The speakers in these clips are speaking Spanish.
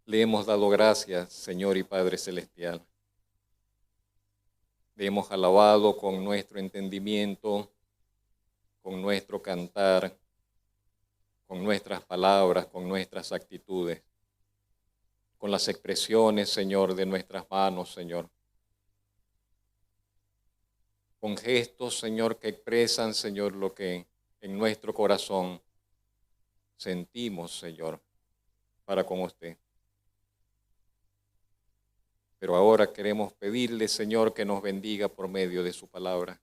Le hemos dado gracias, Señor y Padre Celestial. Le hemos alabado con nuestro entendimiento, con nuestro cantar, con nuestras palabras, con nuestras actitudes, con las expresiones, Señor, de nuestras manos, Señor. Con gestos, Señor, que expresan, Señor, lo que en nuestro corazón sentimos, Señor, para con usted. Pero ahora queremos pedirle, Señor, que nos bendiga por medio de su palabra.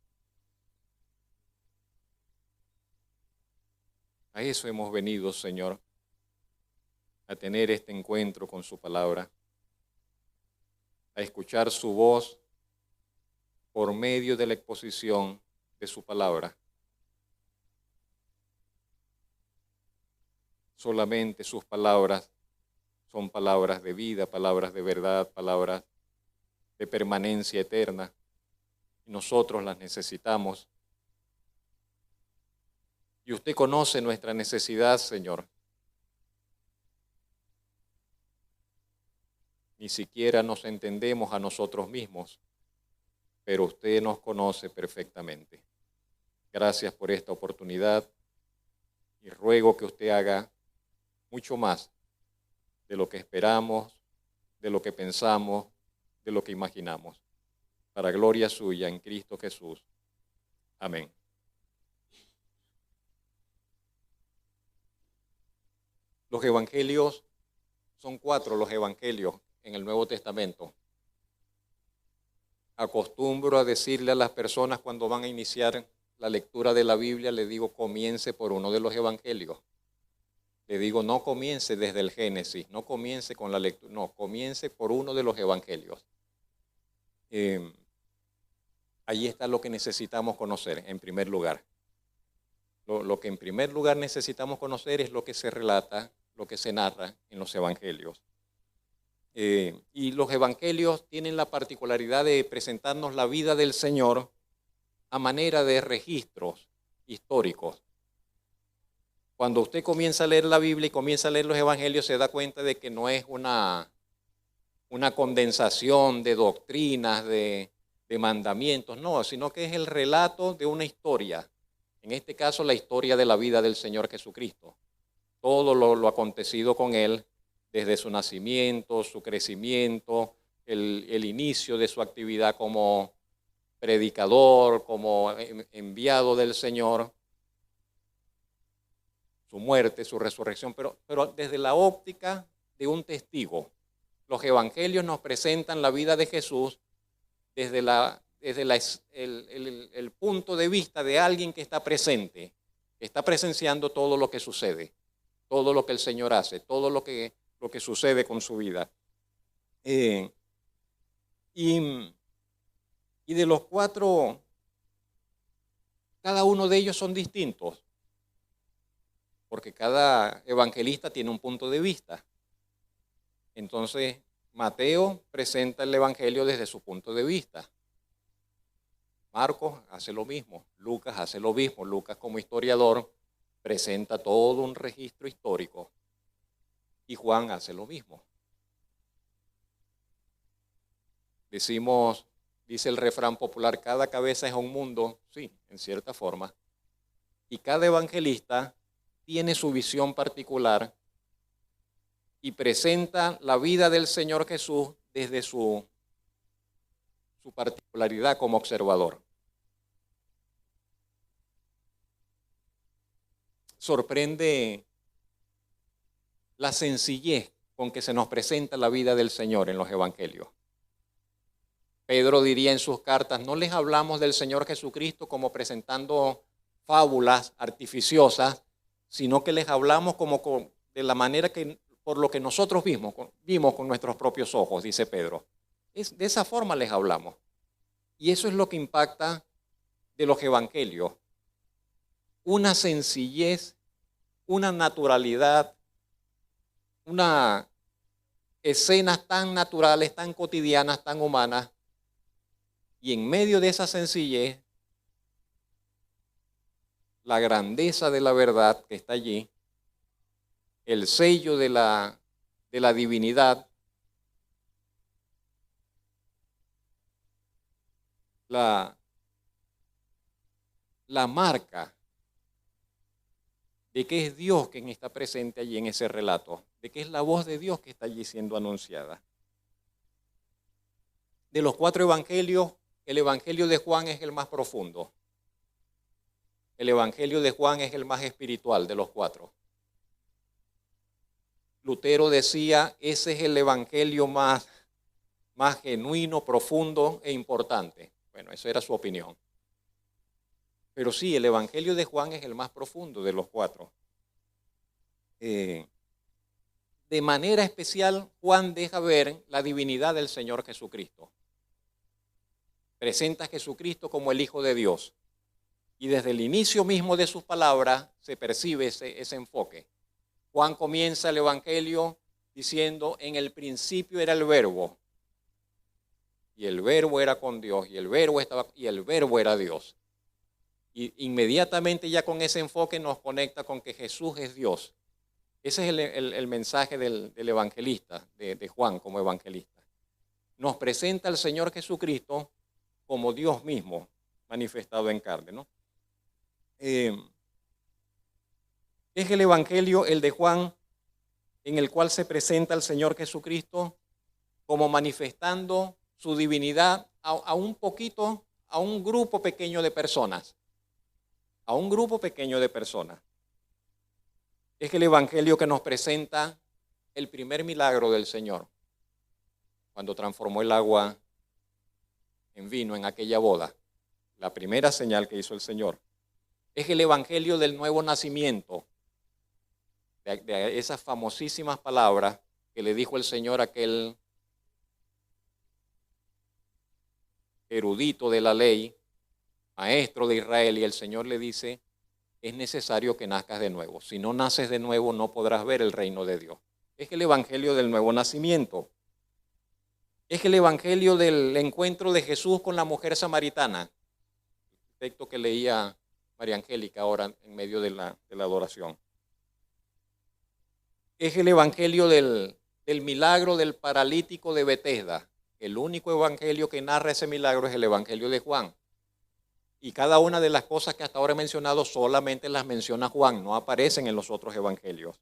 A eso hemos venido, Señor, a tener este encuentro con su palabra, a escuchar su voz por medio de la exposición de su palabra. Solamente sus palabras son palabras de vida, palabras de verdad, palabras de permanencia eterna. Y nosotros las necesitamos. Y usted conoce nuestra necesidad, Señor. Ni siquiera nos entendemos a nosotros mismos, pero usted nos conoce perfectamente. Gracias por esta oportunidad y ruego que usted haga mucho más de lo que esperamos, de lo que pensamos, de lo que imaginamos. Para gloria suya en Cristo Jesús. Amén. Los evangelios, son 4 los evangelios en el Nuevo Testamento. Acostumbro a decirle a las personas cuando van a iniciar la lectura de la Biblia, le digo, comience por uno de los evangelios. Le digo, no comience desde el Génesis, no comience con la lectura, no, comience por uno de los evangelios. Allí está lo que necesitamos conocer, en primer lugar. Lo que en primer lugar necesitamos conocer es lo que se relata, lo que se narra en los evangelios. Y los evangelios tienen la particularidad de presentarnos la vida del Señor a manera de registros históricos. Cuando usted comienza a leer la Biblia y comienza a leer los evangelios, se da cuenta de que no es una condensación de doctrinas, de mandamientos, no, sino que es el relato de una historia. En este caso, la historia de la vida del Señor Jesucristo. Todo lo acontecido con Él, desde su nacimiento, su crecimiento, el inicio de su actividad como predicador, como enviado del Señor, su muerte, su resurrección, pero desde la óptica de un testigo. Los evangelios nos presentan la vida de Jesús desde el punto de vista de alguien que está presente, que está presenciando todo lo que sucede, todo lo que el Señor hace, todo lo que sucede con su vida. Y de los 4, cada uno de ellos son distintos, porque cada evangelista tiene un punto de vista. Entonces, Mateo presenta el evangelio desde su punto de vista. Marcos hace lo mismo, Lucas hace lo mismo. Lucas, como historiador, presenta todo un registro histórico. Y Juan hace lo mismo. Dice el refrán popular, cada cabeza es un mundo, sí, en cierta forma. Y cada evangelista tiene su visión particular y presenta la vida del Señor Jesús desde su particularidad como observador. Sorprende la sencillez con que se nos presenta la vida del Señor en los evangelios. Pedro diría en sus cartas, no les hablamos del Señor Jesucristo como presentando fábulas artificiosas, sino que les hablamos de la manera que por lo que nosotros vimos con nuestros propios ojos, dice Pedro. De esa forma les hablamos. Y eso es lo que impacta de los evangelios. Una sencillez, una naturalidad, unas escenas tan naturales, tan cotidianas, tan humanas, y en medio de esa sencillez, la grandeza de la verdad que está allí, el sello de de la divinidad, la marca de que es Dios quien está presente allí en ese relato, de que es la voz de Dios que está allí siendo anunciada. De los 4 evangelios, el evangelio de Juan es el más profundo. El evangelio de Juan es el más espiritual de los 4. Lutero decía, ese es el evangelio más genuino, profundo e importante. Bueno, esa era su opinión. Pero sí, el evangelio de Juan es el más profundo de los 4. De manera especial, Juan deja ver la divinidad del Señor Jesucristo. Presenta a Jesucristo como el Hijo de Dios. Y desde el inicio mismo de sus palabras se percibe ese enfoque. Juan comienza el evangelio diciendo, en el principio era el Verbo. Y el Verbo era con Dios, y el Verbo era Dios. Y inmediatamente ya con ese enfoque nos conecta con que Jesús es Dios. Ese es el mensaje del evangelista, de Juan como evangelista. Nos presenta al Señor Jesucristo como Dios mismo manifestado en carne, ¿no? Es el evangelio, el de Juan, en el cual se presenta al Señor Jesucristo como manifestando su divinidad a un grupo pequeño de personas. A un grupo pequeño de personas. Es el evangelio que nos presenta el primer milagro del Señor, cuando transformó el agua en vino en aquella boda, la primera señal que hizo el Señor. Es el evangelio del nuevo nacimiento, de esas famosísimas palabras que le dijo el Señor a aquel erudito de la ley, maestro de Israel, y el Señor le dice, es necesario que nazcas de nuevo. Si no naces de nuevo, no podrás ver el reino de Dios. Es el evangelio del nuevo nacimiento. Es el evangelio del encuentro de Jesús con la mujer samaritana. El texto que leía María Angélica ahora en medio de la adoración. Es el evangelio del milagro del paralítico de Betesda. El único evangelio que narra ese milagro es el evangelio de Juan. Y cada una de las cosas que hasta ahora he mencionado solamente las menciona Juan, no aparecen en los otros evangelios.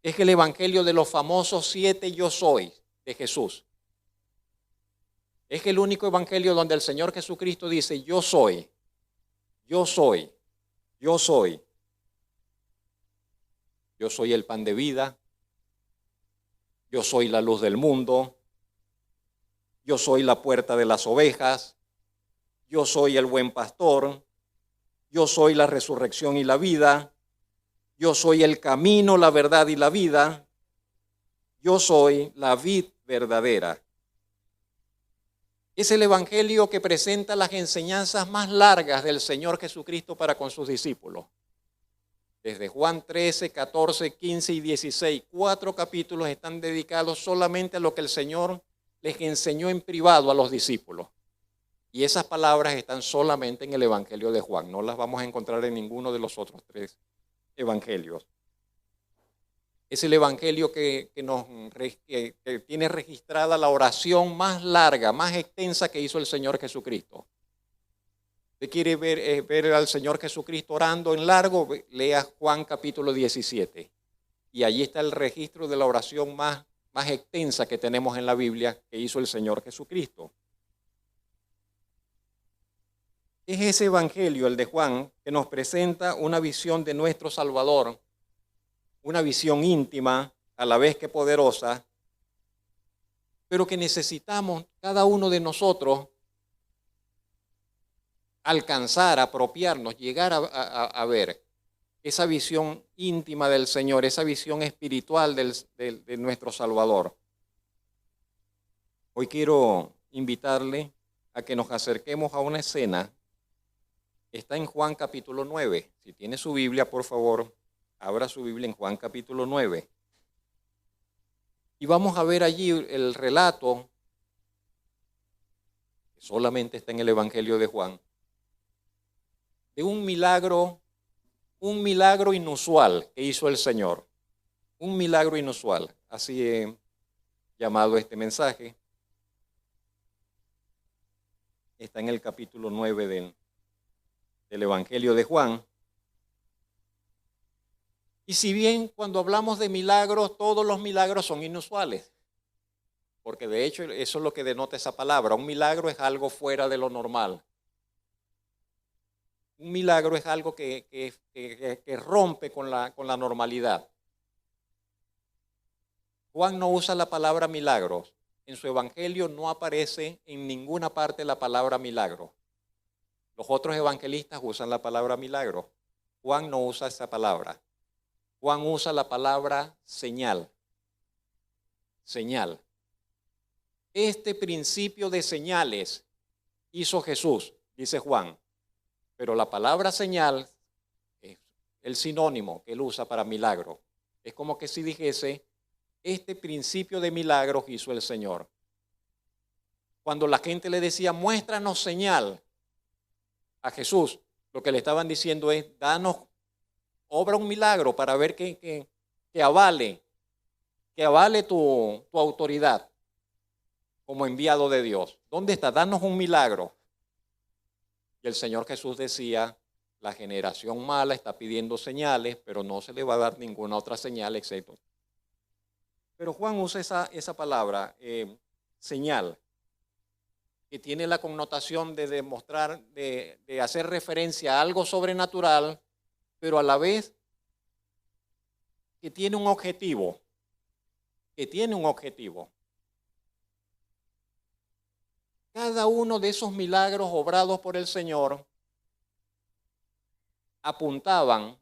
Es el evangelio de los famosos 7 yo soy de Jesús. Es el único evangelio donde el Señor Jesucristo dice, yo soy, yo soy, yo soy. Yo soy el pan de vida, yo soy la luz del mundo, yo soy la puerta de las ovejas, yo soy el buen pastor, yo soy la resurrección y la vida, yo soy el camino, la verdad y la vida, yo soy la vid verdadera. Es el evangelio que presenta las enseñanzas más largas del Señor Jesucristo para con sus discípulos. Desde Juan 13, 14, 15 y 16, 4 capítulos están dedicados solamente a lo que el Señor les enseñó en privado a los discípulos. Y esas palabras están solamente en el evangelio de Juan, no las vamos a encontrar en ninguno de los otros 3 evangelios. Es el evangelio que tiene registrada la oración más larga, más extensa que hizo el Señor Jesucristo. ¿Usted quiere ver al Señor Jesucristo orando en largo? Lea Juan capítulo 17. Y allí está el registro de la oración más extensa que tenemos en la Biblia que hizo el Señor Jesucristo. Es ese evangelio, el de Juan, que nos presenta una visión de nuestro Salvador, una visión íntima, a la vez que poderosa, pero que necesitamos cada uno de nosotros alcanzar, apropiarnos, llegar a ver esa visión íntima del Señor, esa visión espiritual de nuestro Salvador. Hoy quiero invitarle a que nos acerquemos a una escena. Está en Juan capítulo 9. Si tiene su Biblia, por favor, abra su Biblia en Juan capítulo 9. Y vamos a ver allí el relato, que solamente está en el Evangelio de Juan, de un milagro inusual que hizo el Señor. Un milagro inusual. así he llamado este mensaje. Está en el capítulo 9 del Evangelio de Juan. Y si bien cuando hablamos de milagros, todos los milagros son inusuales, porque de hecho eso es lo que denota esa palabra. Un milagro es algo fuera de lo normal. Un milagro es algo que rompe con la normalidad. Juan no usa la palabra milagros. En su evangelio no aparece en ninguna parte la palabra milagro. Los otros evangelistas usan la palabra milagro. Juan no usa esa palabra. Juan usa la palabra señal. Señal. Este principio de señales hizo Jesús, dice Juan. Pero la palabra señal es el sinónimo que él usa para milagro. Es como que si dijese, este principio de milagros hizo el Señor. Cuando la gente le decía, muéstranos señal a Jesús, lo que le estaban diciendo es, danos, obra un milagro para ver que avale tu autoridad como enviado de Dios. ¿Dónde está? Danos un milagro. Y el Señor Jesús decía, la generación mala está pidiendo señales, pero no se le va a dar ninguna otra señal excepto. Pero Juan usa esa palabra, señal, que tiene la connotación de demostrar, de hacer referencia a algo sobrenatural, pero a la vez que tiene un objetivo, Cada uno de esos milagros obrados por el Señor apuntaban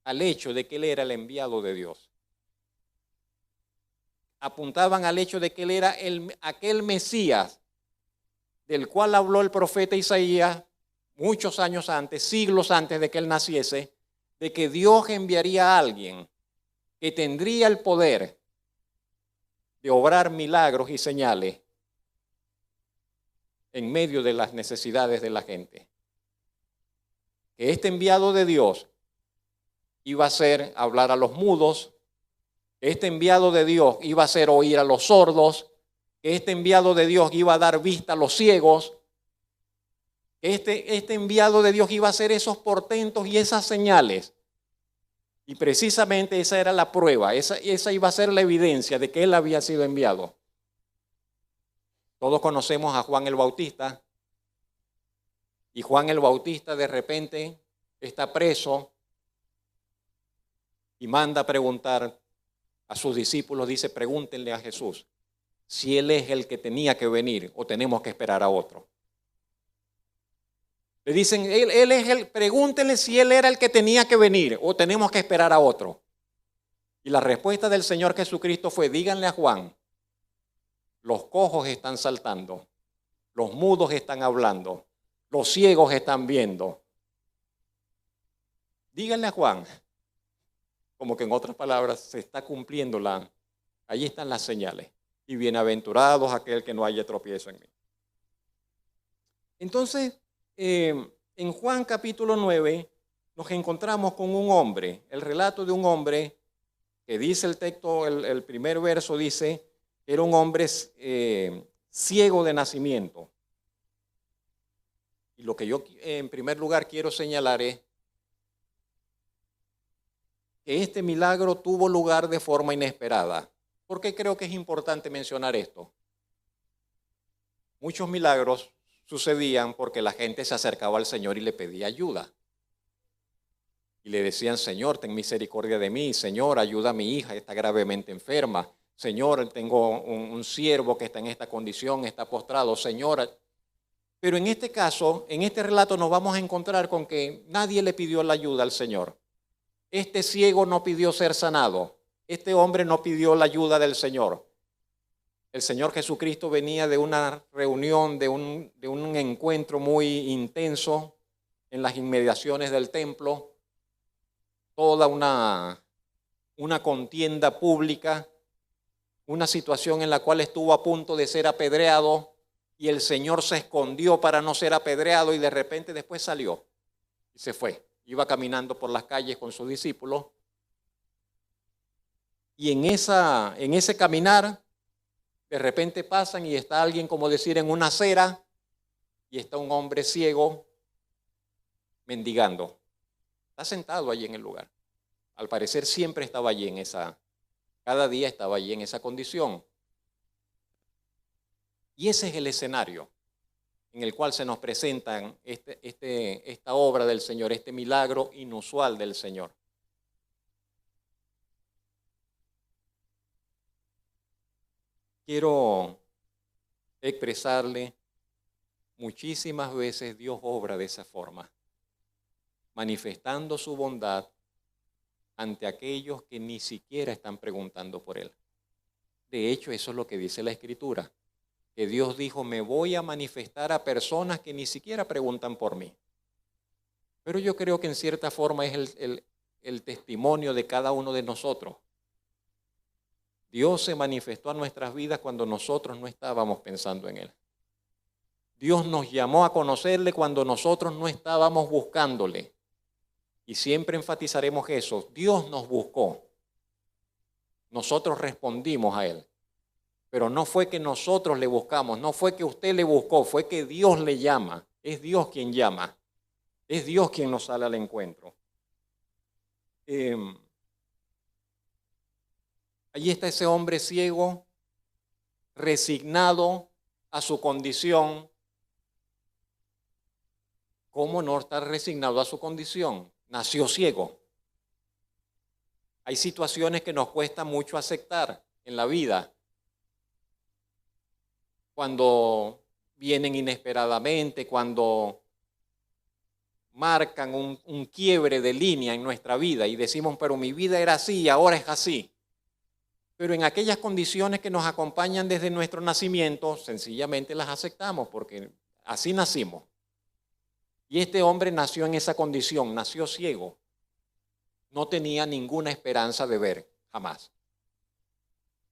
al hecho de que Él era el enviado de Dios. Apuntaban al hecho de que Él era aquel Mesías del cual habló el profeta Isaías muchos años antes, siglos antes de que Él naciese, de que Dios enviaría a alguien que tendría el poder de obrar milagros y señales en medio de las necesidades de la gente. Que este enviado de Dios iba a hacer hablar a los mudos, que este enviado de Dios iba a hacer oír a los sordos, que este enviado de Dios iba a dar vista a los ciegos, que este enviado de Dios iba a hacer esos portentos y esas señales. Y precisamente esa era la prueba, esa iba a ser la evidencia de que Él había sido enviado. Todos conocemos a Juan el Bautista, y Juan el Bautista de repente está preso y manda a preguntar a sus discípulos, dice, pregúntenle a Jesús si Él es el que tenía que venir o tenemos que esperar a otro. Le dicen, pregúntenle si Él era el que tenía que venir o tenemos que esperar a otro. Y la respuesta del Señor Jesucristo fue, díganle a Juan, los cojos están saltando, los mudos están hablando, los ciegos están viendo. Díganle a Juan, como que en otras palabras se está cumpliendo allí están las señales. Y bienaventurados aquel que no haya tropiezo en mí. Entonces, en Juan capítulo 9 nos encontramos con un hombre, el relato de un hombre que dice el texto, el primer verso dice, era un hombre ciego de nacimiento. Y lo que yo en primer lugar quiero señalar es que este milagro tuvo lugar de forma inesperada. ¿Por qué creo que es importante mencionar esto? Muchos milagros sucedían porque la gente se acercaba al Señor y le pedía ayuda. Y le decían, Señor, ten misericordia de mí. Señor, ayuda a mi hija, está gravemente enferma. Señor, tengo un siervo que está en esta condición, está postrado. Señor, pero en este caso, en este relato nos vamos a encontrar con que nadie le pidió la ayuda al Señor. Este ciego no pidió ser sanado. Este hombre no pidió la ayuda del Señor. El Señor Jesucristo venía de una reunión, de un encuentro muy intenso en las inmediaciones del templo. Toda una contienda pública, una situación en la cual estuvo a punto de ser apedreado y el Señor se escondió para no ser apedreado y de repente después salió y se fue. Iba caminando por las calles con sus discípulos Y en ese caminar, de repente pasan y está alguien, como decir, en una acera, y está un hombre ciego mendigando. Está sentado allí en el lugar. Al parecer siempre estaba allí cada día estaba allí en esa condición. Y ese es el escenario en el cual se nos presentan esta obra del Señor, este milagro inusual del Señor. Quiero expresarle, muchísimas veces Dios obra de esa forma, manifestando su bondad ante aquellos que ni siquiera están preguntando por Él. De hecho, eso es lo que dice la Escritura, que Dios dijo, me voy a manifestar a personas que ni siquiera preguntan por mí. Pero yo creo que en cierta forma es el testimonio de cada uno de nosotros. Dios se manifestó a nuestras vidas cuando nosotros no estábamos pensando en Él. Dios nos llamó a conocerle cuando nosotros no estábamos buscándole. Y siempre enfatizaremos eso. Dios nos buscó. Nosotros respondimos a Él. Pero no fue que nosotros le buscamos, no fue que usted le buscó, fue que Dios le llama. Es Dios quien llama. Es Dios quien nos sale al encuentro. Allí está ese hombre ciego, resignado a su condición. ¿Cómo no estar resignado a su condición? Nació ciego. Hay situaciones que nos cuesta mucho aceptar en la vida. Cuando vienen inesperadamente, cuando marcan un quiebre de línea en nuestra vida y decimos, pero mi vida era así y ahora es así. Pero en aquellas condiciones que nos acompañan desde nuestro nacimiento, sencillamente las aceptamos porque así nacimos. Y este hombre nació en esa condición, nació ciego. No tenía ninguna esperanza de ver, jamás.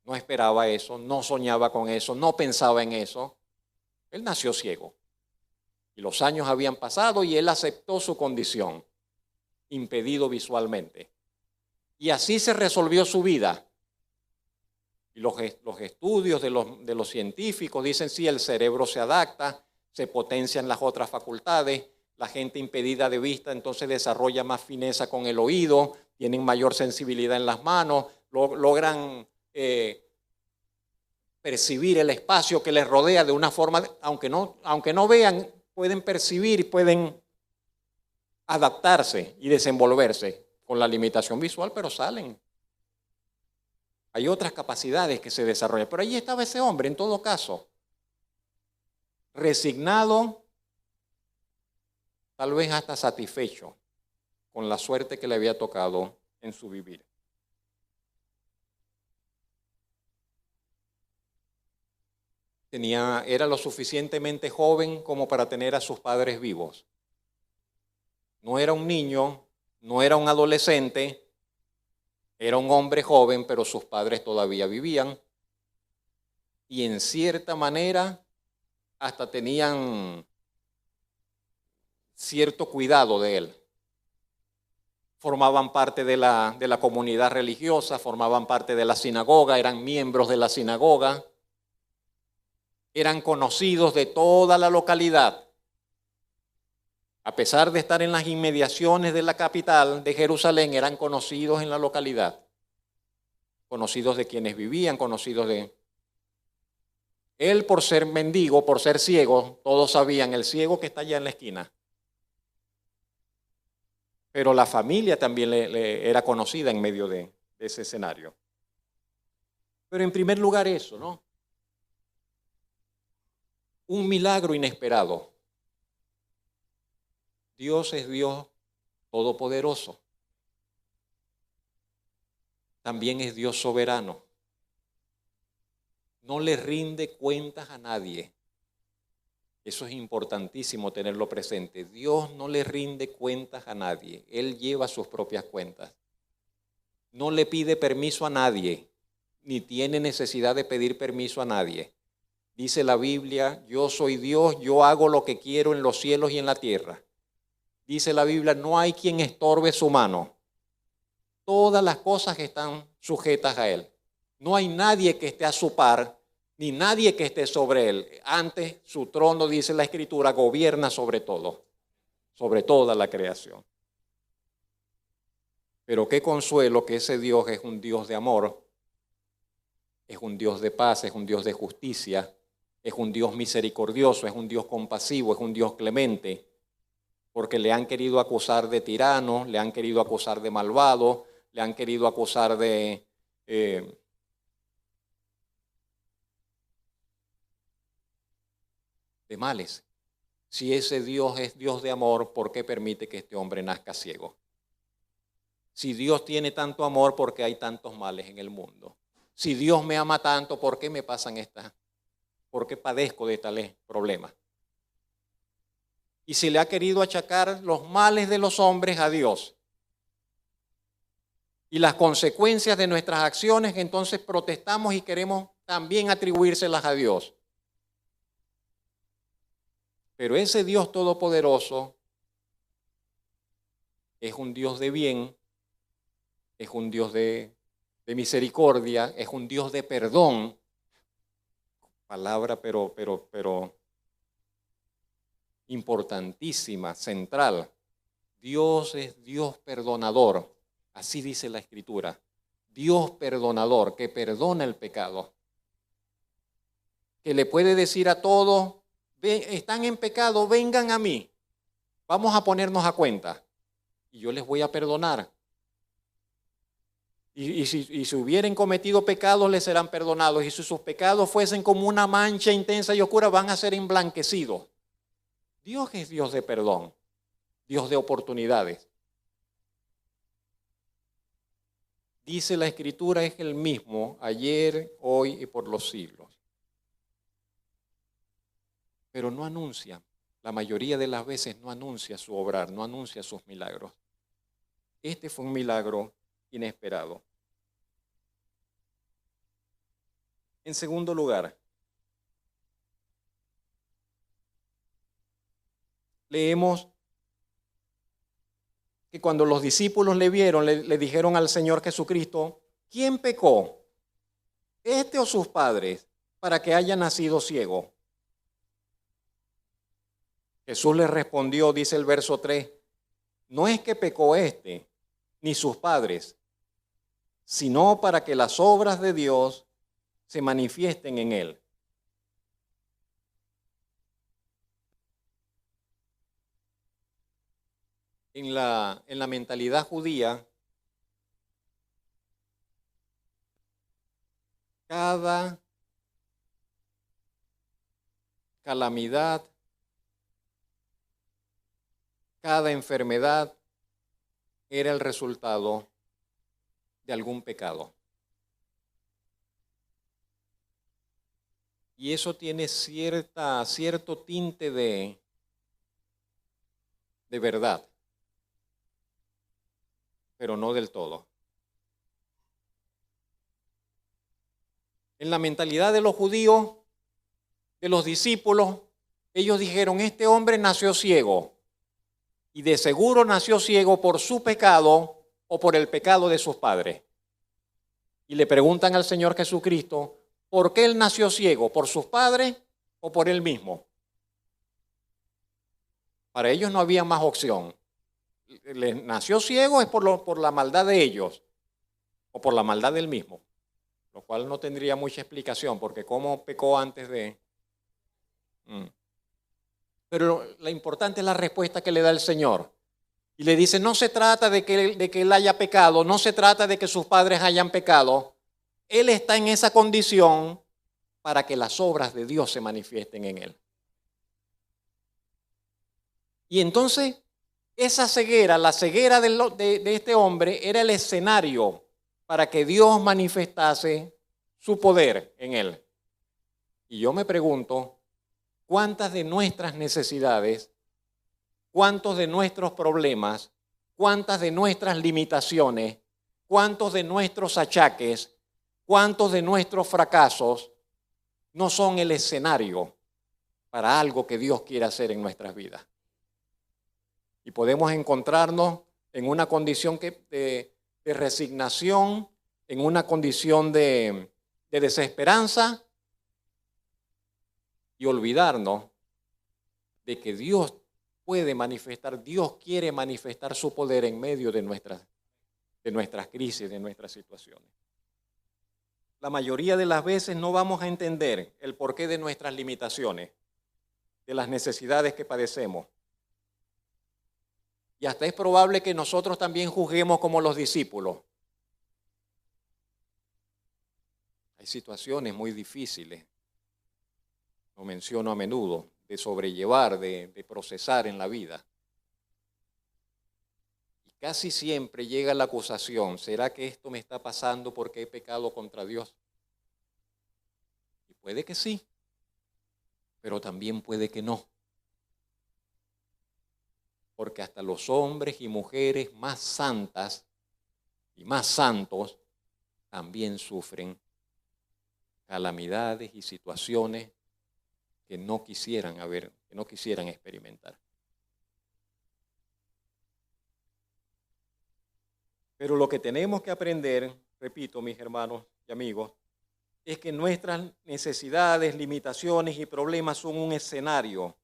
No esperaba eso, no soñaba con eso, no pensaba en eso. Él nació ciego. Y los años habían pasado y él aceptó su condición, impedido visualmente. Y así se resolvió su vida. Y los estudios de los científicos dicen, sí, el cerebro se adapta, se potencian las otras facultades, la gente impedida de vista entonces desarrolla más fineza con el oído, tienen mayor sensibilidad en las manos, logran percibir el espacio que les rodea de una forma, aunque no vean, pueden percibir, pueden adaptarse y desenvolverse con la limitación visual, pero salen. Hay otras capacidades que se desarrollan, pero allí estaba ese hombre en todo caso, resignado, tal vez hasta satisfecho con la suerte que le había tocado en su vivir. Era lo suficientemente joven como para tener a sus padres vivos. No era un niño, no era un adolescente, era un hombre joven, pero sus padres todavía vivían. Y en cierta manera hasta tenían cierto cuidado de él. Formaban parte de la comunidad religiosa, formaban parte de la sinagoga, eran miembros de la sinagoga, eran conocidos de toda la localidad. A pesar de estar en las inmediaciones de la capital de Jerusalén, eran conocidos en la localidad, conocidos de quienes vivían, conocidos de... Él, por ser mendigo, por ser ciego, todos sabían, el ciego que está allá en la esquina. Pero la familia también le era conocida en medio de ese escenario. Pero en primer lugar eso, ¿no? Un milagro inesperado. Dios es Dios todopoderoso. También es Dios soberano. No le rinde cuentas a nadie. Eso es importantísimo tenerlo presente. Dios no le rinde cuentas a nadie. Él lleva sus propias cuentas. No le pide permiso a nadie, ni tiene necesidad de pedir permiso a nadie. Dice la Biblia, yo soy Dios, yo hago lo que quiero en los cielos y en la tierra. Dice la Biblia, no hay quien estorbe su mano. todas las cosas están sujetas a Él. No hay nadie que esté a su par, ni nadie que esté sobre Él. Antes, su trono, dice la Escritura, gobierna sobre todo, sobre toda la creación. Pero qué consuelo que ese Dios es un Dios de amor, es un Dios de paz, es un Dios de justicia, es un Dios misericordioso, es un Dios compasivo, es un Dios clemente, porque le han querido acusar de tirano, le han querido acusar de malvado, le han querido acusar de males. Si ese Dios es Dios de amor, ¿por qué permite que este hombre nazca ciego? Si Dios tiene tanto amor, ¿por qué hay tantos males en el mundo? Si Dios me ama tanto, ¿por qué me pasan estas? ¿Por qué padezco de tales problemas? Y si le ha querido achacar los males de los hombres a Dios y las consecuencias de nuestras acciones, entonces protestamos y queremos también atribuírselas a Dios. Pero ese Dios todopoderoso es un Dios de bien, es un Dios de misericordia, es un Dios de perdón. Palabra pero importantísima, central. Dios es Dios perdonador, así dice la Escritura. Dios perdonador, que perdona el pecado. Que le puede decir a todos, están en pecado, vengan a mí. Vamos a ponernos a cuenta y yo les voy a perdonar. Y si hubieran cometido pecados, les serán perdonados. Y si sus pecados fuesen como una mancha intensa y oscura, van a ser emblanquecidos. Dios es Dios de perdón, Dios de oportunidades. Dice la Escritura, es el mismo ayer, hoy y por los siglos. Pero no anuncia, la mayoría de las veces no anuncia su obrar, no anuncia sus milagros. Este fue un milagro inesperado. En segundo lugar, leemos que cuando los discípulos le vieron, le dijeron al Señor Jesucristo, ¿quién pecó? ¿Este o sus padres para que haya nacido ciego? Jesús les respondió, dice el verso 3, no es que pecó este ni sus padres, sino para que las obras de Dios se manifiesten en él. En la mentalidad judía, cada calamidad, cada enfermedad era el resultado de algún pecado. Y eso tiene cierto tinte de verdad, pero no del todo. En la mentalidad de los judíos, de los discípulos, ellos dijeron, este hombre nació ciego. Y de seguro nació ciego por su pecado o por el pecado de sus padres. Y le preguntan al Señor Jesucristo, ¿por qué él nació ciego? ¿Por sus padres o por él mismo? Para ellos no había más opción. Les nació ciego es por la maldad de ellos o por la maldad del mismo, lo cual no tendría mucha explicación, porque cómo pecó antes de... Pero lo importante es la respuesta que le da el Señor. Y le dice, no se trata de que él haya pecado, no se trata de que sus padres hayan pecado. Él está en esa condición para que las obras de Dios se manifiesten en él. Y entonces, esa ceguera, la ceguera de este hombre, era el escenario para que Dios manifestase su poder en él. Y yo me pregunto, ¿cuántas de nuestras necesidades, cuántos de nuestros problemas, cuántas de nuestras limitaciones, cuántos de nuestros achaques, cuántos de nuestros fracasos no son el escenario para algo que Dios quiere hacer en nuestras vidas? Y podemos encontrarnos en una condición de de resignación, en una condición de desesperanza y olvidarnos de que Dios puede manifestar, Dios quiere manifestar su poder en medio de nuestras crisis, de nuestras situaciones. La mayoría de las veces no vamos a entender el porqué de nuestras limitaciones, de las necesidades que padecemos. Y hasta es probable que nosotros también juzguemos como los discípulos. Hay situaciones muy difíciles, lo menciono a menudo, de sobrellevar, de procesar en la vida. Y casi siempre llega la acusación, ¿será que esto me está pasando porque he pecado contra Dios? Y puede que sí, pero también puede que no. Porque hasta los hombres y mujeres más santas y más santos también sufren calamidades y situaciones que no quisieran experimentar. Pero lo que tenemos que aprender, repito, mis hermanos y amigos, es que nuestras necesidades, limitaciones y problemas son un escenario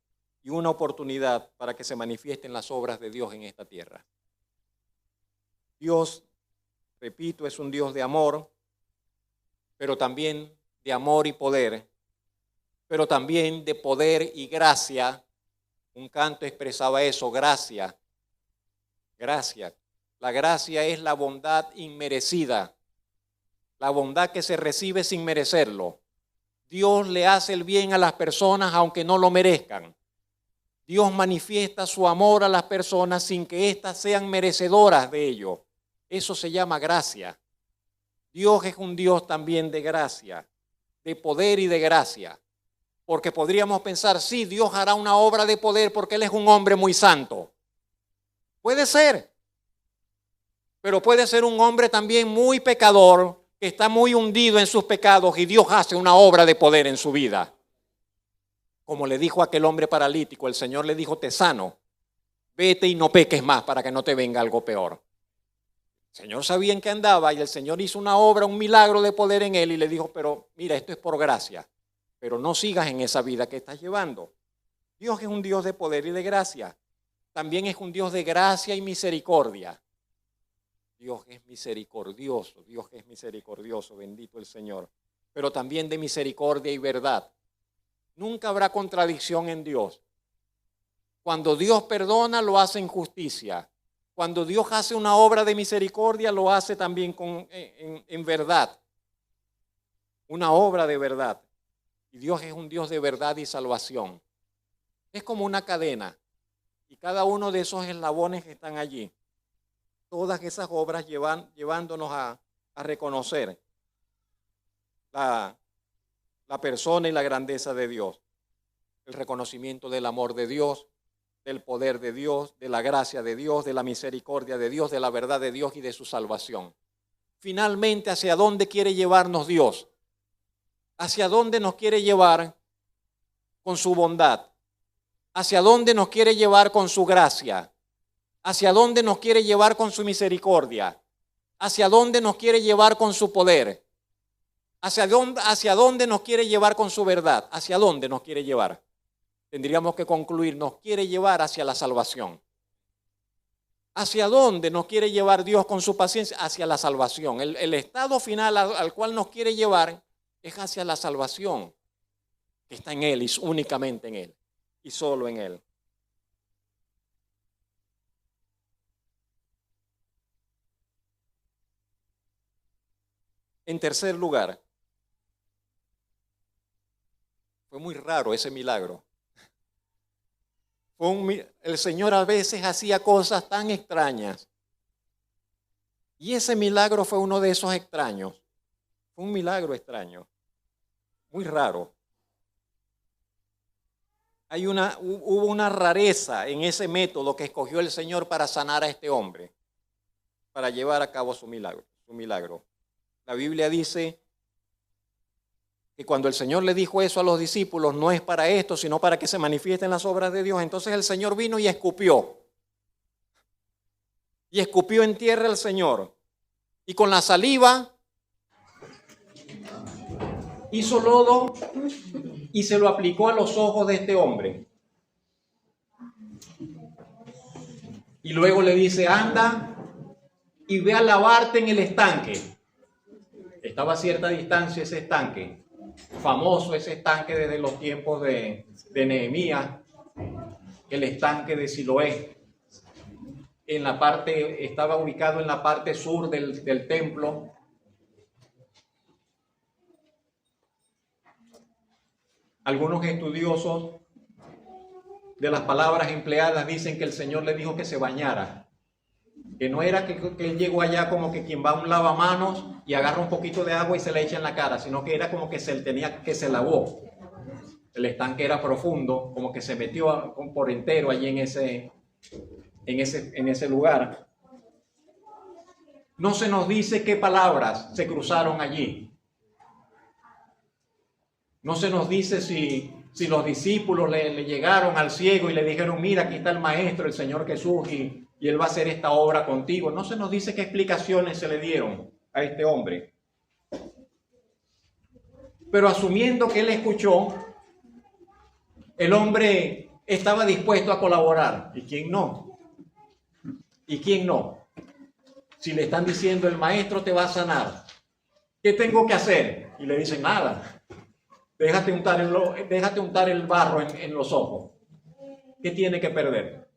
y una oportunidad para que se manifiesten las obras de Dios en esta tierra. Dios, repito, es un Dios de amor, pero también de amor y poder, pero también de poder y gracia. Un canto expresaba eso, gracia. Gracia. La gracia es la bondad inmerecida, la bondad que se recibe sin merecerlo. Dios le hace el bien a las personas aunque no lo merezcan. Dios manifiesta su amor a las personas sin que éstas sean merecedoras de ello. Eso se llama gracia. Dios es un Dios también de gracia, de poder y de gracia. Porque podríamos pensar, sí, Dios hará una obra de poder porque Él es un hombre muy santo. Puede ser. Pero puede ser un hombre también muy pecador, que está muy hundido en sus pecados y Dios hace una obra de poder en su vida. Como le dijo a aquel hombre paralítico, el Señor le dijo, te sano, vete y no peques más para que no te venga algo peor. El Señor sabía en qué andaba y el Señor hizo una obra, un milagro de poder en él y le dijo, pero mira, esto es por gracia, pero no sigas en esa vida que estás llevando. Dios es un Dios de poder y de gracia. También es un Dios de gracia y misericordia. Dios es misericordioso, bendito el Señor, pero también de misericordia y verdad. Nunca habrá contradicción en Dios. Cuando Dios perdona, lo hace en justicia. Cuando Dios hace una obra de misericordia, lo hace también en verdad. Una obra de verdad. Y Dios es un Dios de verdad y salvación. Es como una cadena. Y cada uno de esos eslabones que están allí, todas esas obras llevándonos a reconocer la persona y la grandeza de Dios. El reconocimiento del amor de Dios, del poder de Dios, de la gracia de Dios, de la misericordia de Dios, de la verdad de Dios y de su salvación. Finalmente, ¿hacia dónde quiere llevarnos Dios? ¿Hacia dónde nos quiere llevar con su bondad? ¿Hacia dónde nos quiere llevar con su gracia? ¿Hacia dónde nos quiere llevar con su misericordia? ¿Hacia dónde nos quiere llevar con su poder? ¿Hacia dónde nos quiere llevar con su verdad? ¿Hacia dónde nos quiere llevar? Tendríamos que concluir, nos quiere llevar hacia la salvación. ¿Hacia dónde nos quiere llevar Dios con su paciencia? Hacia la salvación. El estado final al cual nos quiere llevar es hacia la salvación, que está en Él y únicamente en Él y solo en Él. En tercer lugar, fue muy raro ese milagro. El Señor a veces hacía cosas tan extrañas. Y ese milagro fue uno de esos extraños. Fue un milagro extraño, muy raro. Hubo una rareza en ese método que escogió el Señor para sanar a este hombre, para llevar a cabo su milagro. La Biblia dice que cuando el Señor le dijo eso a los discípulos, no es para esto, sino para que se manifiesten las obras de Dios. Entonces el Señor vino y escupió. Y escupió en tierra el Señor. y con la saliva hizo lodo y se lo aplicó a los ojos de este hombre. Y luego le dice, anda y ve a lavarte en el estanque. Estaba a cierta distancia ese estanque, famoso ese estanque desde los tiempos de Nehemías, el estanque de Siloé. Estaba ubicado en la parte sur del templo. Algunos estudiosos de las palabras empleadas dicen que el Señor le dijo que se bañara, que no era que él llegó allá como que quien va a un lavamanos y agarra un poquito de agua y se le echa en la cara, sino que era como que se lavó. El estanque era profundo, como que se metió por entero allí en ese lugar. No se nos dice qué palabras se cruzaron allí. No se nos dice si los discípulos le llegaron al ciego y le dijeron, mira, aquí está el Maestro, el Señor Jesús, y Él va a hacer esta obra contigo. No se nos dice qué explicaciones se le dieron a este hombre. Pero asumiendo que él escuchó, el hombre estaba dispuesto a colaborar. ¿Y quién no? ¿Y quién no? Si le están diciendo, el Maestro te va a sanar, ¿qué tengo que hacer? Y le dicen, nada. Déjate untar el barro en los ojos. ¿Qué tiene que perder?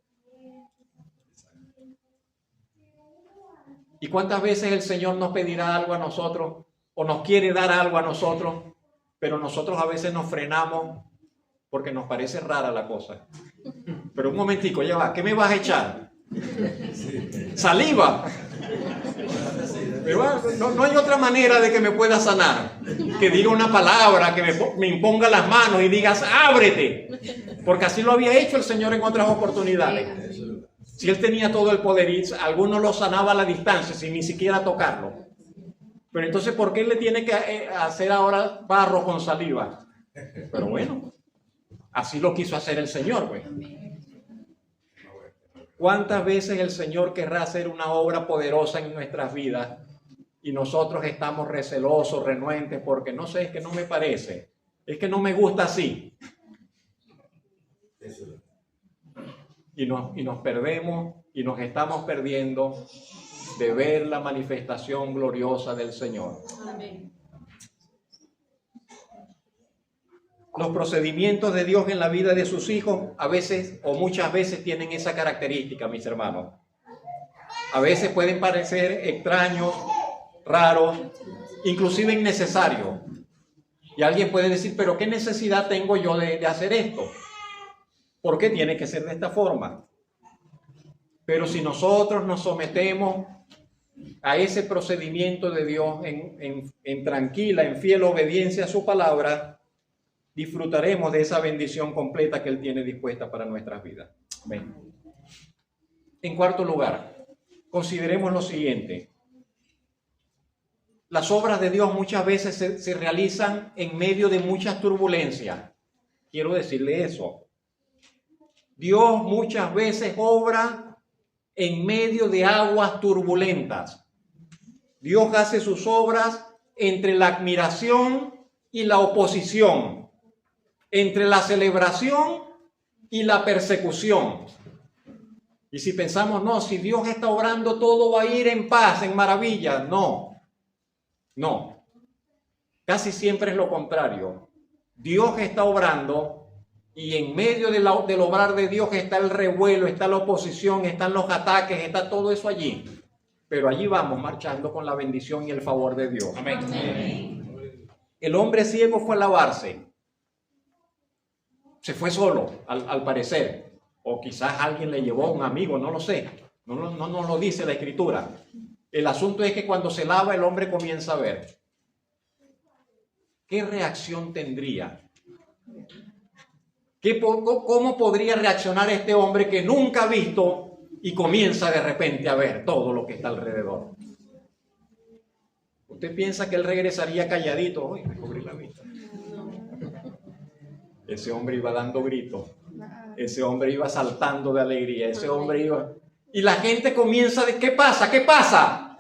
¿Y cuántas veces el Señor nos pedirá algo a nosotros o nos quiere dar algo a nosotros, pero nosotros a veces nos frenamos porque nos parece rara la cosa? Pero un momentico, ya va, ¿qué me vas a echar? Saliva. Pero no hay otra manera de que me pueda sanar, que diga una palabra, que me imponga las manos y digas, ábrete, porque así lo había hecho el Señor en otras oportunidades. Si Él tenía todo el poder y algunos lo sanaba a la distancia sin ni siquiera tocarlo. Pero entonces, ¿por qué Él le tiene que hacer ahora barro con saliva? Pero bueno, así lo quiso hacer el Señor, pues. ¿Cuántas veces el Señor querrá hacer una obra poderosa en nuestras vidas y nosotros estamos recelosos, renuentes, porque no sé, es que no me parece, es que no me gusta así? Y nos perdemos y nos estamos perdiendo de ver la manifestación gloriosa del Señor. Amén. Los procedimientos de Dios en la vida de sus hijos a veces o muchas veces tienen esa característica, mis hermanos. A veces pueden parecer extraños, raros, inclusive innecesarios. Y alguien puede decir, pero ¿qué necesidad tengo yo de hacer esto? ¿Por qué tiene que ser de esta forma? Pero si nosotros nos sometemos a ese procedimiento de Dios en tranquila, en fiel obediencia a su palabra, disfrutaremos de esa bendición completa que Él tiene dispuesta para nuestras vidas. Amén. En cuarto lugar, consideremos lo siguiente. Las obras de Dios muchas veces se realizan en medio de muchas turbulencias. Quiero decirle eso. Dios muchas veces obra en medio de aguas turbulentas. Dios hace sus obras entre la admiración y la oposición, entre la celebración y la persecución. Y si pensamos, no, si Dios está obrando, todo va a ir en paz, en maravilla. No. Casi siempre es lo contrario. Dios está obrando y en medio del obrar de Dios está el revuelo, está la oposición, están los ataques, está todo eso allí. Pero allí vamos marchando con la bendición y el favor de Dios. Amén. Amén. El hombre ciego fue a lavarse. Se fue solo, al parecer. O quizás alguien le llevó a un amigo, no lo sé. No nos lo dice la Escritura. El asunto es que cuando se lava el hombre comienza a ver. ¿Qué reacción tendría? ¿Cómo podría reaccionar este hombre que nunca ha visto y comienza de repente a ver todo lo que está alrededor? ¿Usted piensa que él regresaría calladito? Hoy me cubrí la vista. Ese hombre iba dando gritos. Ese hombre iba saltando de alegría. Ese hombre iba... Y la gente comienza de, ¿qué pasa? ¿Qué pasa?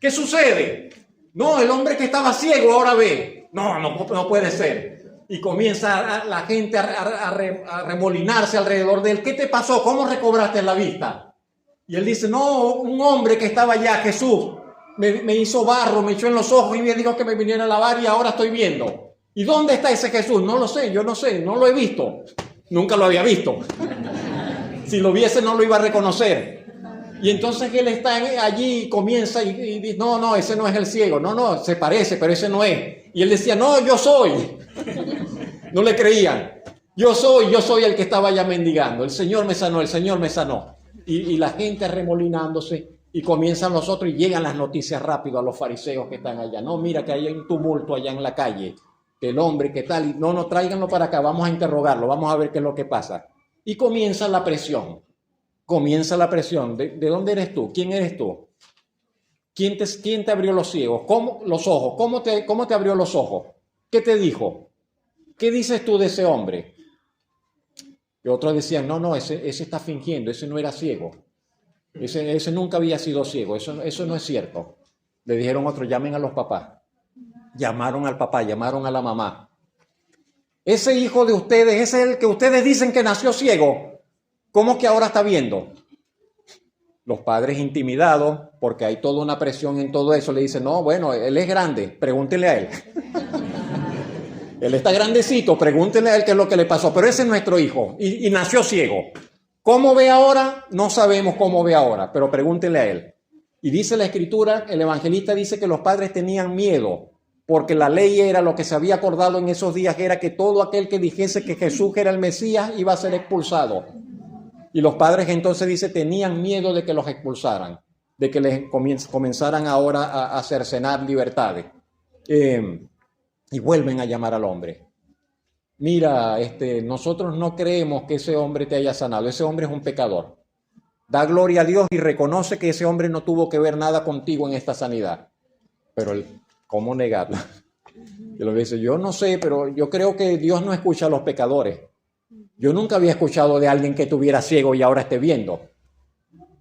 ¿Qué sucede? No, el hombre que estaba ciego ahora ve. No puede ser. Y comienza la gente a remolinarse alrededor de él. ¿Qué te pasó? ¿Cómo recobraste la vista? Y él dice, no, un hombre que estaba allá, Jesús, me hizo barro, me echó en los ojos y me dijo que me viniera a lavar y ahora estoy viendo. ¿Y dónde está ese Jesús? No lo sé, yo no sé, no lo he visto. Nunca lo había visto. Si lo viese no lo iba a reconocer. Y entonces él está allí y comienza y dice, no, ese no es el ciego. No, se parece, pero ese no es. Y él decía, no, yo soy. No le creían. Yo soy el que estaba allá mendigando. El Señor me sanó, el Señor me sanó. Y la gente remolinándose y comienzan los otros y llegan las noticias rápido a los fariseos que están allá. No, mira que hay un tumulto allá en la calle. El hombre, ¿qué tal? Y no, tráiganlo para acá, vamos a interrogarlo, vamos a ver qué es lo que pasa. Y comienza la presión. ¿De dónde eres tú? ¿Quién eres tú? ¿Quién te abrió los ciegos? Los ojos? ¿Cómo te abrió los ojos? ¿Qué te dijo? ¿Qué dices tú de ese hombre? Y otros decían, no, ese está fingiendo, ese no era ciego. Ese nunca había sido ciego, eso no es cierto. Le dijeron otros, llamen a los papás. Llamaron al papá, llamaron a la mamá. Ese hijo de ustedes, ese es el que ustedes dicen que nació ciego. ¿Cómo que ahora está viendo? Los padres intimidados, porque hay toda una presión en todo eso, le dicen, no, bueno, él es grande, pregúntenle a él. Él está grandecito, pregúntenle a él qué es lo que le pasó, pero ese es nuestro hijo y nació ciego. ¿Cómo ve ahora? No sabemos cómo ve ahora, pero pregúntenle a él. Y dice la Escritura, el evangelista dice que los padres tenían miedo, porque la ley era lo que se había acordado en esos días, era que todo aquel que dijese que Jesús era el Mesías iba a ser expulsado. Y los padres entonces dice tenían miedo de que los expulsaran, de que les comenzaran ahora a cercenar libertades. Y vuelven a llamar al hombre. Mira, nosotros no creemos que ese hombre te haya sanado, ese hombre es un pecador. Da gloria a Dios y reconoce que ese hombre no tuvo que ver nada contigo en esta sanidad. Pero ¿cómo negarlo? Y lo dice, yo no sé, pero yo creo que Dios no escucha a los pecadores. Yo nunca había escuchado de alguien que estuviera ciego y ahora esté viendo.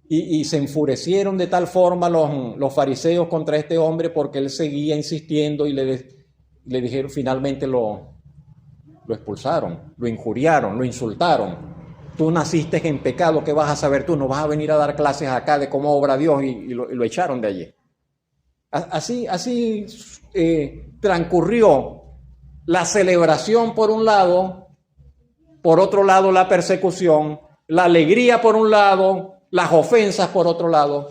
Y se enfurecieron de tal forma los fariseos contra este hombre porque él seguía insistiendo y le dijeron, finalmente lo expulsaron, lo injuriaron, lo insultaron. Tú naciste en pecado, ¿qué vas a saber tú? No vas a venir a dar clases acá de cómo obra Dios y lo echaron de allí. Así transcurrió la celebración por un lado, por otro lado la persecución, la alegría por un lado, las ofensas por otro lado.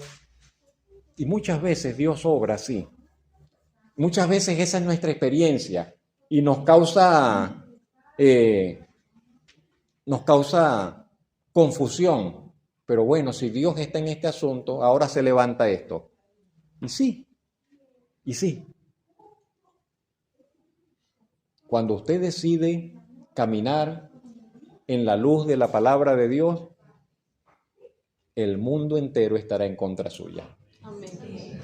Y muchas veces Dios obra así. Muchas veces esa es nuestra experiencia y nos causa confusión. Pero bueno, si Dios está en este asunto, ahora se levanta esto. Y sí. Cuando usted decide caminar en la luz de la palabra de Dios, el mundo entero estará en contra suya. Amén.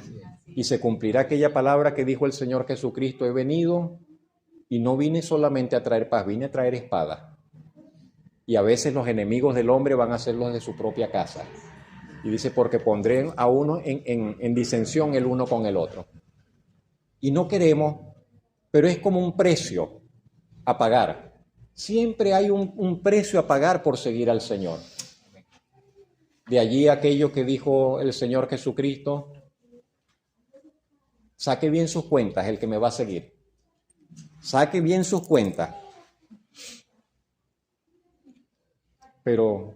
Y se cumplirá aquella palabra que dijo el Señor Jesucristo, he venido y no vine solamente a traer paz, vine a traer espada. Y a veces los enemigos del hombre van a ser los de su propia casa. Y dice, porque pondré a uno en disensión el uno con el otro. Y no queremos, pero es como un precio a pagar. Siempre hay un precio a pagar por seguir al Señor. De allí aquello que dijo el Señor Jesucristo, saque bien sus cuentas el que me va a seguir. Saque bien sus cuentas. Pero,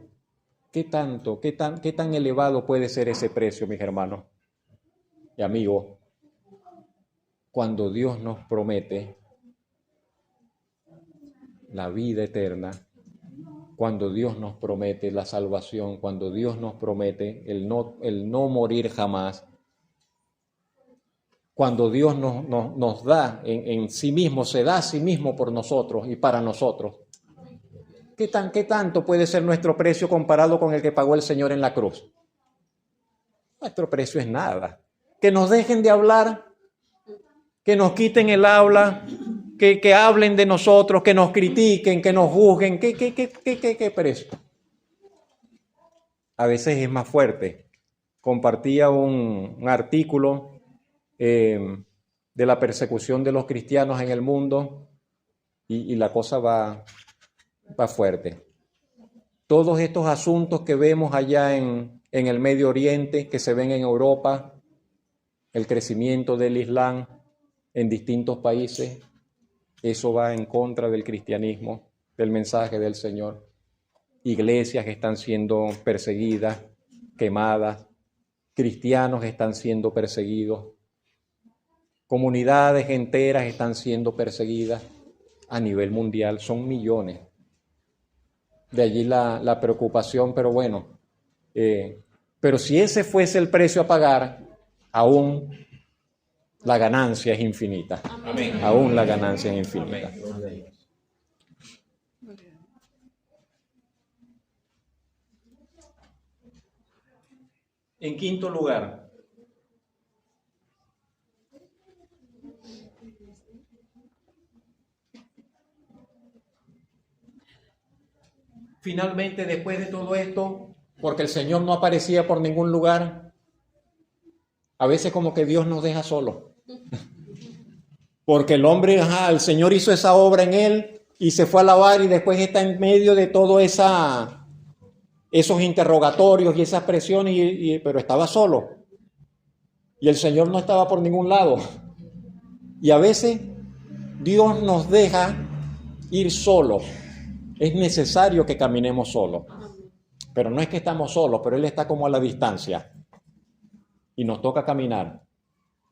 ¿qué tan elevado puede ser ese precio, mis hermanos y amigos? Cuando Dios nos promete la vida eterna, cuando Dios nos promete la salvación, cuando Dios nos promete el no morir jamás, cuando Dios nos da en sí mismo, se da a sí mismo por nosotros y para nosotros. ¿Qué tanto puede ser nuestro precio comparado con el que pagó el Señor en la cruz? Nuestro precio es nada. Que nos dejen de hablar, que nos quiten el habla, que hablen de nosotros, que nos critiquen, que nos juzguen. ¿Qué precio? A veces es más fuerte. Compartía un artículo de la persecución de los cristianos en el mundo y la cosa va fuerte. Todos estos asuntos que vemos allá en el Medio Oriente, que se ven en Europa, el crecimiento del Islam en distintos países, eso va en contra del cristianismo, del mensaje del Señor. Iglesias están siendo perseguidas, quemadas, cristianos están siendo perseguidos, comunidades enteras están siendo perseguidas a nivel mundial, son millones. De allí la preocupación, pero bueno, pero si ese fuese el precio a pagar, aún la ganancia es infinita. Amén. Aún la ganancia es infinita. Amén. En quinto lugar, finalmente, después de todo esto, porque el Señor no aparecía por ningún lugar, a veces como que Dios nos deja solos. Porque el hombre, el Señor hizo esa obra en él y se fue a alabar y después está en medio de todo esos interrogatorios y esas presiones, pero estaba solo. Y el Señor no estaba por ningún lado. Y a veces Dios nos deja ir solos. Es necesario que caminemos solos. Pero no es que estamos solos, pero Él está como a la distancia. Y nos toca caminar.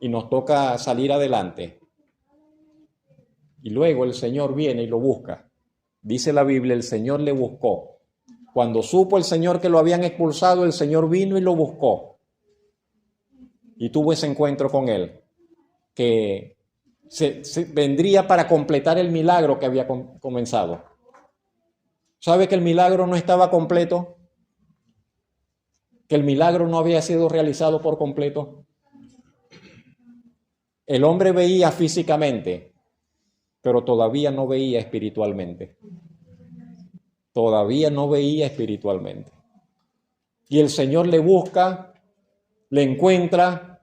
Y nos toca salir adelante. Y luego el Señor viene y lo busca. Dice la Biblia, el Señor le buscó. Cuando supo el Señor que lo habían expulsado, el Señor vino y lo buscó. Y tuvo ese encuentro con Él. Que vendría para completar el milagro que había comenzado. ¿Sabe que el milagro no estaba completo? Que el milagro no había sido realizado por completo. El hombre veía físicamente, pero todavía no veía espiritualmente. Todavía no veía espiritualmente. Y el Señor le busca, le encuentra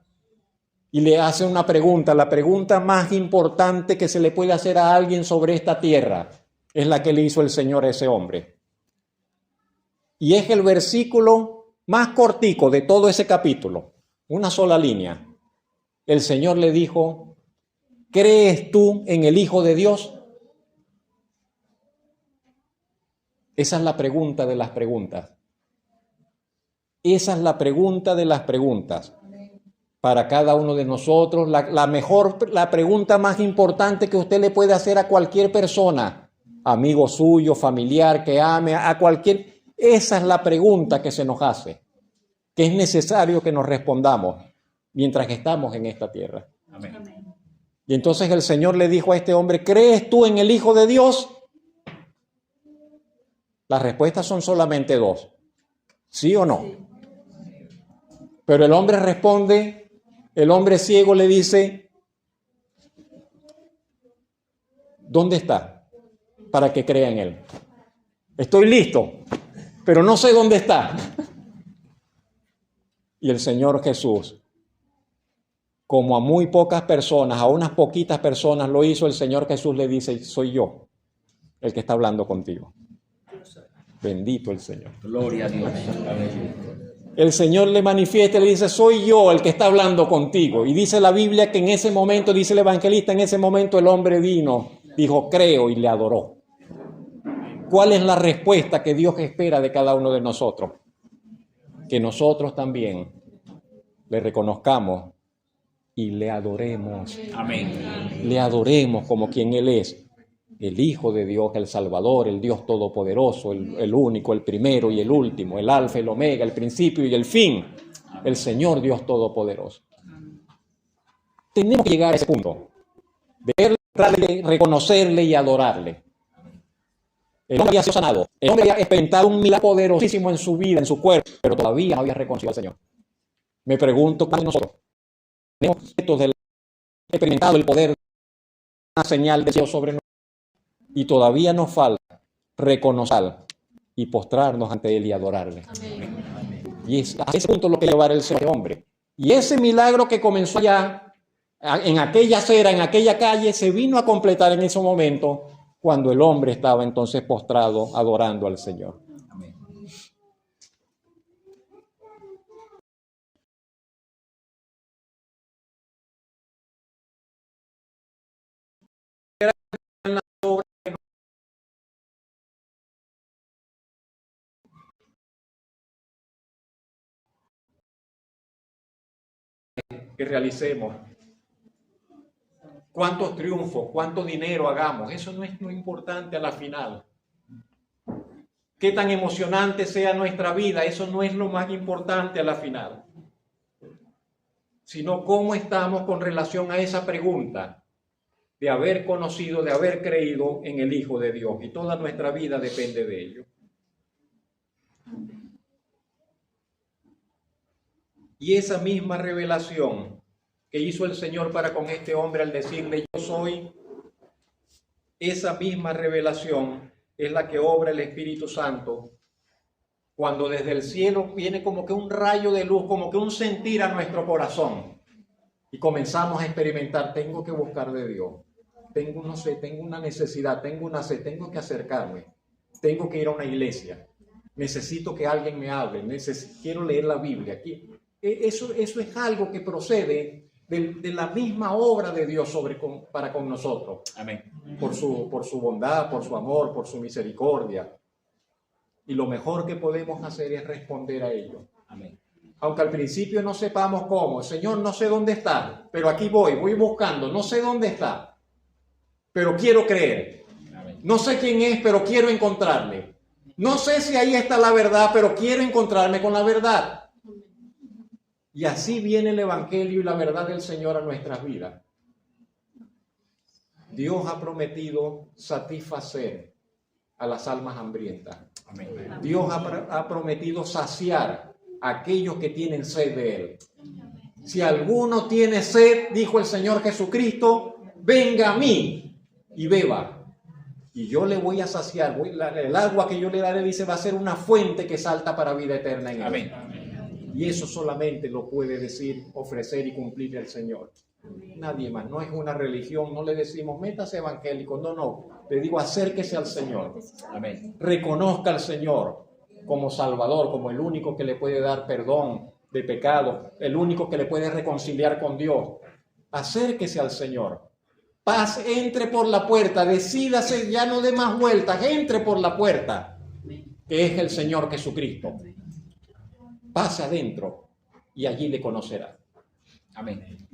y le hace una pregunta. La pregunta más importante que se le puede hacer a alguien sobre esta tierra es la que le hizo el Señor a ese hombre. Y es el versículo más cortico de todo ese capítulo, una sola línea. El Señor le dijo, ¿crees tú en el Hijo de Dios? Esa es la pregunta de las preguntas. Esa es la pregunta de las preguntas. Para cada uno de nosotros, la pregunta más importante que usted le puede hacer a cualquier persona, amigo suyo, familiar, que ame, esa es la pregunta que se nos hace, que es necesario que nos respondamos mientras que estamos en esta tierra. Amén. Y entonces el Señor le dijo a este hombre, ¿crees tú en el Hijo de Dios? Las respuestas son solamente dos, ¿sí o no? Sí. Pero el hombre responde, el hombre ciego le dice, ¿dónde está? Para que crea en Él. Estoy listo, pero no sé dónde está. Y el Señor Jesús, como a muy pocas personas, a unas poquitas personas lo hizo, el Señor Jesús le dice, soy yo el que está hablando contigo. Bendito el Señor. Gloria a Dios. El Señor le manifiesta y le dice, soy yo el que está hablando contigo. Y dice la Biblia que en ese momento, dice el evangelista, en ese momento el hombre vino, dijo, creo, y le adoró. ¿Cuál es la respuesta que Dios espera de cada uno de nosotros? Que nosotros también le reconozcamos y le adoremos. Amén. Le adoremos como quien Él es. El Hijo de Dios, el Salvador, el Dios Todopoderoso, el único, el primero y el último, el Alfa, el Omega, el principio y el fin, el Señor Dios Todopoderoso. Tenemos que llegar a ese punto, de verle, reconocerle y adorarle. El hombre había sido sanado, el hombre había experimentado un milagro poderosísimo en su vida, en su cuerpo, pero todavía no había reconocido al Señor. Me pregunto, ¿cuáles nosotros tenemos experimentado el poder, una señal de Dios sobre nosotros? Y todavía nos falta reconocer y postrarnos ante Él y adorarle. Amén. Y es a ese punto lo que llevar el Señor hombre. Y ese milagro que comenzó allá en aquella acera, en aquella calle, se vino a completar en ese momento cuando el hombre estaba entonces postrado adorando al Señor. Amén. Que realicemos, cuántos triunfos, cuánto dinero hagamos, eso no es lo importante a la final. Qué tan emocionante sea nuestra vida, eso no es lo más importante a la final, sino cómo estamos con relación a esa pregunta de haber conocido, de haber creído en el Hijo de Dios, y toda nuestra vida depende de ello. Y esa misma revelación que hizo el Señor para con este hombre al decirle yo soy, esa misma revelación es la que obra el Espíritu Santo cuando desde el cielo viene como que un rayo de luz, como que un sentir a nuestro corazón y comenzamos a experimentar, tengo que buscar de Dios, tengo, no sé, tengo una necesidad, tengo una sed, tengo que acercarme, tengo que ir a una iglesia, necesito que alguien me hable, quiero leer la Biblia. Aquí. Eso es algo que procede de la misma obra de Dios para con nosotros. Amén. Por su bondad, por su amor, por su misericordia. Y lo mejor que podemos hacer es responder a ello. Amén. Aunque al principio no sepamos cómo, Señor, no sé dónde está, pero aquí voy buscando, no sé dónde está, pero quiero creer. Amén. No sé quién es, pero quiero encontrarle. No sé si ahí está la verdad, pero quiero encontrarme con la verdad. Y así viene el Evangelio y la verdad del Señor a nuestras vidas. Dios ha prometido satisfacer a las almas hambrientas. Amén. Dios ha prometido saciar a aquellos que tienen sed de Él. Si alguno tiene sed, dijo el Señor Jesucristo, venga a mí y beba. Y yo le voy a saciar. El agua que yo le daré, dice, va a ser una fuente que salta para vida eterna en Él. Amén. Y eso solamente lo puede decir, ofrecer y cumplir el Señor. Nadie más. No es una religión. No le decimos, métase evangélico. No. Le digo, acérquese al Señor. Amén. Reconozca al Señor como Salvador, como el único que le puede dar perdón de pecado, el único que le puede reconciliar con Dios. Acérquese al Señor. Paz, entre por la puerta. Decídase, ya no dé más vueltas. Entre por la puerta, que es el Señor Jesucristo. Pase adentro y allí le conocerá. Amén.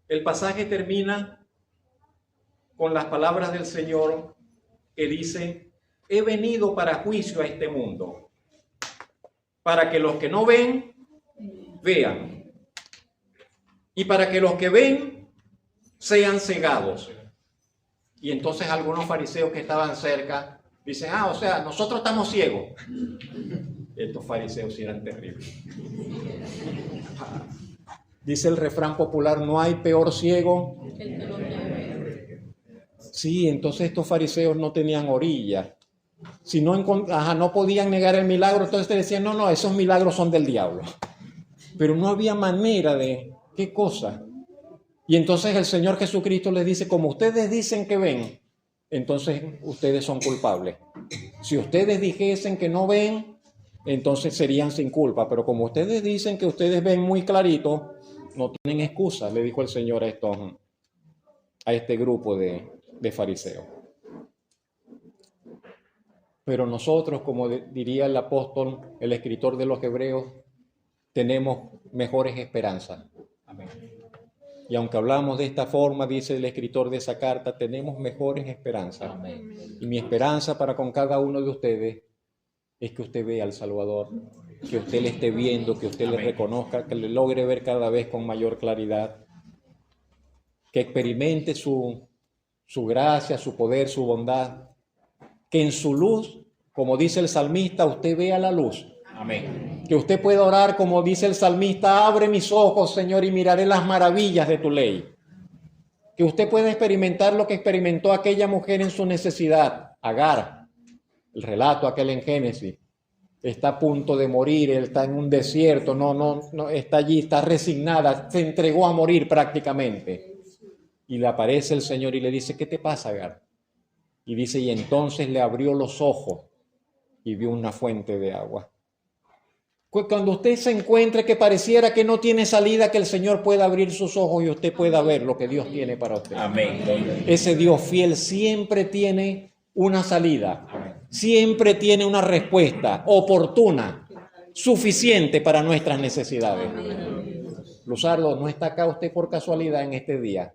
El pasaje termina con las palabras del Señor que dice, he venido para juicio a este mundo, para que los que no ven, vean, y para que los que ven, sean cegados. Y entonces algunos fariseos que estaban cerca dicen, o sea, nosotros estamos ciegos. Estos fariseos sí eran terribles. Dice el refrán popular, no hay peor ciego. Sí, entonces estos fariseos no tenían orilla. Si no podían negar el milagro, entonces te decían, no, esos milagros son del diablo. Pero no había manera de, ¿qué cosa? Y entonces el Señor Jesucristo les dice, como ustedes dicen que ven, entonces ustedes son culpables. Si ustedes dijesen que no ven, entonces serían sin culpa. Pero como ustedes dicen que ustedes ven muy clarito, no tienen excusa, le dijo el Señor a este grupo de fariseos. Pero nosotros, como diría el apóstol, el escritor de los Hebreos, tenemos mejores esperanzas. Amén. Y aunque hablamos de esta forma, dice el escritor de esa carta, tenemos mejores esperanzas. Amén. Y mi esperanza para con cada uno de ustedes es que usted vea al Salvador, que usted le esté viendo, que usted le reconozca, que le logre ver cada vez con mayor claridad, que experimente su gracia, su poder, su bondad, que en su luz, como dice el salmista, usted vea la luz. Amén. Que usted pueda orar como dice el salmista, abre mis ojos, Señor, y miraré las maravillas de tu ley. Que usted pueda experimentar lo que experimentó aquella mujer en su necesidad, Agar, el relato aquel en Génesis, está a punto de morir, él está en un desierto, no está allí, está resignada, se entregó a morir prácticamente. Y le aparece el Señor y le dice, ¿qué te pasa, Agar? Y dice, y entonces le abrió los ojos y vio una fuente de agua. Cuando usted se encuentre que pareciera que no tiene salida, que el Señor pueda abrir sus ojos y usted pueda ver lo que Dios tiene para usted. Amén. Ese Dios fiel siempre tiene una salida, siempre tiene una respuesta oportuna, suficiente para nuestras necesidades. Luzardo, no está acá usted por casualidad en este día.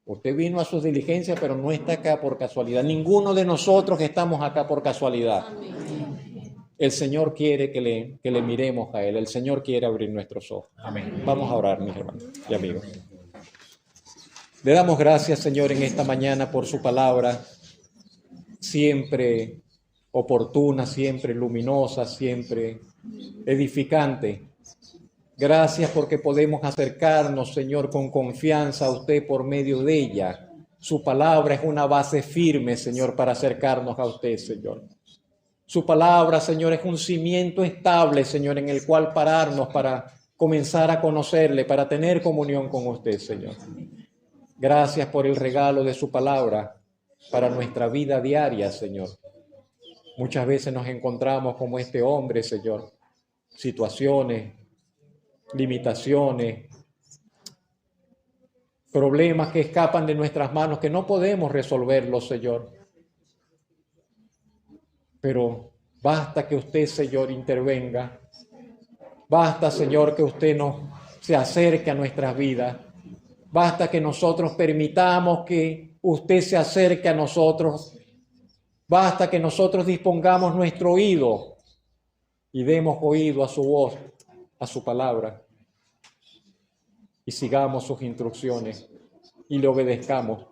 Usted vino a sus diligencias, pero no está acá por casualidad. Ninguno de nosotros estamos acá por casualidad. El Señor quiere que le miremos a Él. El Señor quiere abrir nuestros ojos. Amén. Vamos a orar, mis hermanos y amigos. Le damos gracias, Señor, en esta mañana por su palabra, siempre oportuna, siempre luminosa, siempre edificante. Gracias porque podemos acercarnos, Señor, con confianza a usted por medio de ella. Su palabra es una base firme, Señor, para acercarnos a usted, Señor. Su palabra, Señor, es un cimiento estable, Señor, en el cual pararnos para comenzar a conocerle, para tener comunión con usted, Señor. Gracias por el regalo de su palabra para nuestra vida diaria, Señor. Muchas veces nos encontramos como este hombre, Señor, situaciones, limitaciones, problemas que escapan de nuestras manos, que no podemos resolverlos, Señor. Pero basta que usted, Señor, intervenga. Basta, Señor, que usted se acerque a nuestras vidas. Basta que nosotros permitamos que usted se acerque a nosotros. Basta que nosotros dispongamos nuestro oído y demos oído a su voz, a su palabra, y sigamos sus instrucciones y le obedezcamos.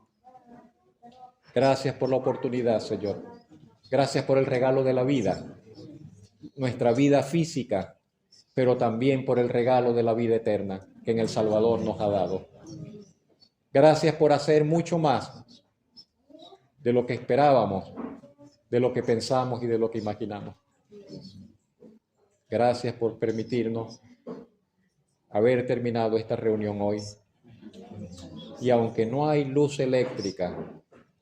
Gracias por la oportunidad, Señor. Gracias por el regalo de la vida, nuestra vida física, pero también por el regalo de la vida eterna que en el Salvador nos ha dado. Gracias por hacer mucho más de lo que esperábamos, de lo que pensamos y de lo que imaginamos. Gracias por permitirnos haber terminado esta reunión hoy. Y aunque no hay luz eléctrica,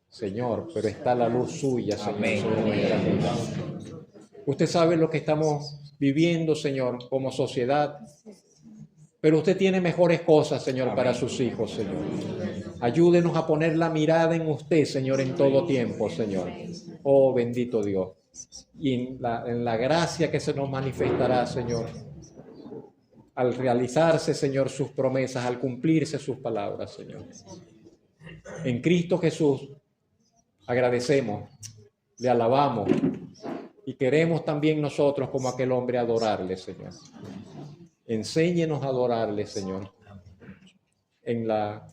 Señor, pero está la luz suya, Señor, Amén. sobre nuestras vidas. Usted sabe lo que estamos viviendo, Señor, como sociedad, pero usted tiene mejores cosas, Señor, para sus hijos, Señor. Ayúdenos a poner la mirada en usted, Señor, en todo tiempo, Señor. Oh, bendito Dios. Y en la gracia que se nos manifestará, Señor, al realizarse, Señor, sus promesas, al cumplirse sus palabras, Señor. En Cristo Jesús agradecemos, le alabamos y queremos también nosotros como aquel hombre adorarle, Señor. Enséñenos a adorarle, Señor, en la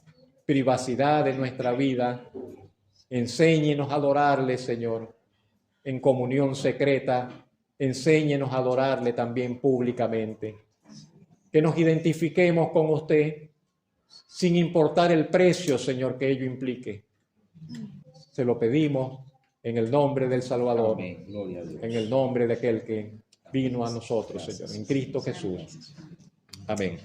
privacidad de nuestra vida. Enséñenos a adorarle, Señor, en comunión secreta. Enséñenos a adorarle también públicamente. Que nos identifiquemos con usted sin importar el precio, Señor, que ello implique. Se lo pedimos en el nombre del Salvador, Amén. Gloria a Dios. en el nombre de aquel que vino a nosotros, Señor, en Cristo Jesús. Amén.